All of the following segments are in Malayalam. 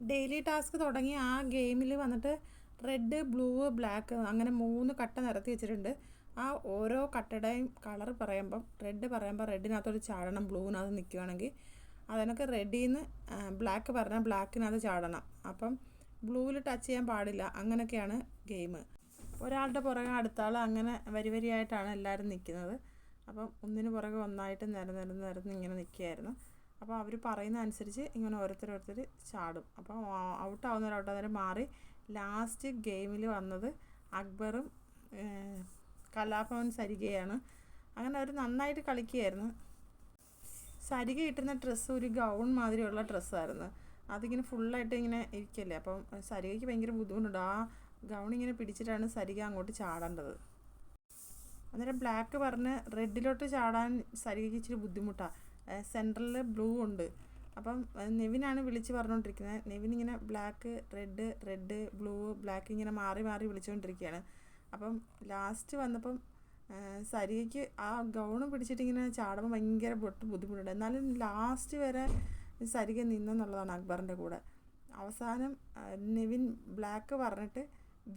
ഡെയിലി ടാസ്ക് തുടങ്ങി ആ ഗെയിമിൽ വന്നിട്ട് റെഡ്, ബ്ലൂ, ബ്ലാക്ക് അങ്ങനെ 3 കട്ട നിരത്തി വെച്ചിട്ടുണ്ട്. ആ ഓരോ കട്ടയുടെയും കളർ പറയുമ്പം റെഡ് പറയുമ്പോൾ റെഡിനകത്തോട്ട് ചാടണം, ബ്ലൂവിനകത്ത് നിൽക്കുകയാണെങ്കിൽ അതിനൊക്കെ റെഡിൽ നിന്ന് ബ്ലാക്ക് പറഞ്ഞാൽ ബ്ലാക്കിനകത്ത് ചാടണം. അപ്പം ബ്ലൂവിൽ ടച്ച് ചെയ്യാൻ പാടില്ല. അങ്ങനെയൊക്കെയാണ് ഗെയിം. ഒരാളുടെ പുറകെ അടുത്ത ആൾ അങ്ങനെ വരിയായിട്ടാണ് എല്ലാവരും നിൽക്കുന്നത്. അപ്പം ഒന്നിന് പുറകെ ഒന്നായിട്ട് നിരന്ന് ഇങ്ങനെ നിൽക്കുകയായിരുന്നു. അപ്പോൾ അവർ പറയുന്ന അനുസരിച്ച് ഇങ്ങനെ ഓരോരുത്തർ ചാടും. അപ്പോൾ ഔട്ടാവുന്നവരെ മാറി. ലാസ്റ്റ് ഗെയിമിൽ വന്നത് അക്ബറും കലാഭവൻ സരികയാണ്. അങ്ങനെ അവർ നന്നായിട്ട് കളിക്കുകയായിരുന്നു. സരിക ഇട്ടുന്ന ഡ്രസ്സ് ഒരു ഗൗൺ മാതിരിയുള്ള ഡ്രസ്സായിരുന്നു. അതിങ്ങനെ ഫുള്ളായിട്ട് ഇങ്ങനെ ഇരിക്കല്ലേ. അപ്പം സരികയ്ക്ക് ഭയങ്കര ബുദ്ധിമുട്ടുണ്ട്. ആ ഗൗൺ ഇങ്ങനെ പിടിച്ചിട്ടാണ് സരിക അങ്ങോട്ട് ചാടേണ്ടത്. അന്നേരം ബ്ലാക്ക് പറഞ്ഞ് റെഡിലോട്ട് ചാടാൻ സരികയ്ക്ക് ഇച്ചിരി ബുദ്ധിമുട്ടാണ്. സെൻട്രലിൽ ബ്ലൂ ഉണ്ട്. അപ്പം നെവിനാണ് വിളിച്ച് പറഞ്ഞുകൊണ്ടിരിക്കുന്നത്. നെവിൻ ഇങ്ങനെ ബ്ലാക്ക്, റെഡ്, ബ്ലൂ, ബ്ലാക്ക് ഇങ്ങനെ മാറി വിളിച്ചുകൊണ്ടിരിക്കുകയാണ്. അപ്പം ലാസ്റ്റ് വന്നപ്പം സരികയ്ക്ക് ആ ഗൗണ് പിടിച്ചിട്ടിങ്ങനെ ചാടുമ്പോൾ ഭയങ്കര ബുദ്ധിമുട്ടുണ്ട്. എന്നാലും ലാസ്റ്റ് വരെ സരിക നിന്നെന്നുള്ളതാണ് അക്ബറിൻ്റെ കൂടെ. അവസാനം നെവിൻ ബ്ലാക്ക് പറഞ്ഞിട്ട്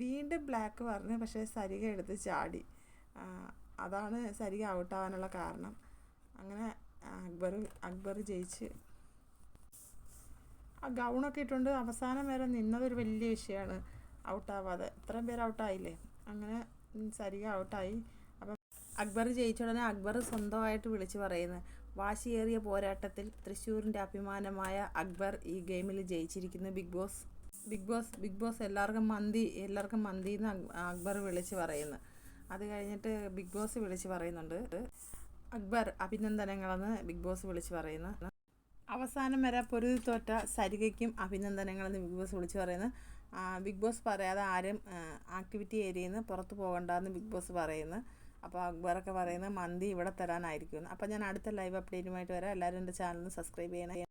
വീണ്ടും ബ്ലാക്ക് പറഞ്ഞ്, പക്ഷേ സരിക എടുത്ത് ചാടി. അതാണ് സരിക ഔട്ടാവാനുള്ള കാരണം. അങ്ങനെ അക്ബർ ജയിച്ച്. ആ ഗൗണൊക്കെ ഇട്ടുകൊണ്ട് അവസാനം വരെ നിന്നതൊരു വലിയ വിഷയമാണ്. ഔട്ടാവാതെ ഇത്രയും പേര് ഔട്ടായില്ലേ. അങ്ങനെ സരിക ഔട്ടായി. അപ്പം അക്ബർ ജയിച്ച ഉടനെ അക്ബർ സ്വന്തമായിട്ട് വിളിച്ച് പറയുന്നത്, വാശിയേറിയ പോരാട്ടത്തിൽ തൃശ്ശൂരിൻ്റെ അഭിമാനമായ അക്ബർ ഈ ഗെയിമിൽ ജയിച്ചിരിക്കുന്നു. ബിഗ് ബോസ് എല്ലാവർക്കും മന്തി എന്ന് അക്ബർ വിളിച്ച് പറയുന്നു. അത് കഴിഞ്ഞിട്ട് ബിഗ് ബോസ് വിളിച്ച് പറയുന്നുണ്ട്, അക്ബർ അഭിനന്ദനങ്ങളെന്ന് ബിഗ് ബോസ് വിളിച്ച് പറയുന്നു. അവസാനം വരെ പൊരുതി തോറ്റ സരികയ്ക്കും അഭിനന്ദനങ്ങളെന്ന് ബിഗ് ബോസ് വിളിച്ച് പറയുന്നു. ബിഗ് ബോസ് പറയാതെ ആരും ആക്ടിവിറ്റി ഏരിയയിൽ നിന്ന് പുറത്ത് പോകണ്ടെന്ന് ബിഗ് ബോസ് പറയുന്നു. അപ്പോൾ അക്ബറൊക്കെ പറയുന്നത് മന്തി ഇവിടെ തരാനായിരിക്കും. അപ്പോൾ ഞാൻ അടുത്ത ലൈവ് അപ്ഡേറ്റുമായിട്ട് വരാം. എല്ലാവരും എൻ്റെ ചാനൽ സബ്സ്ക്രൈബ് ചെയ്യണം.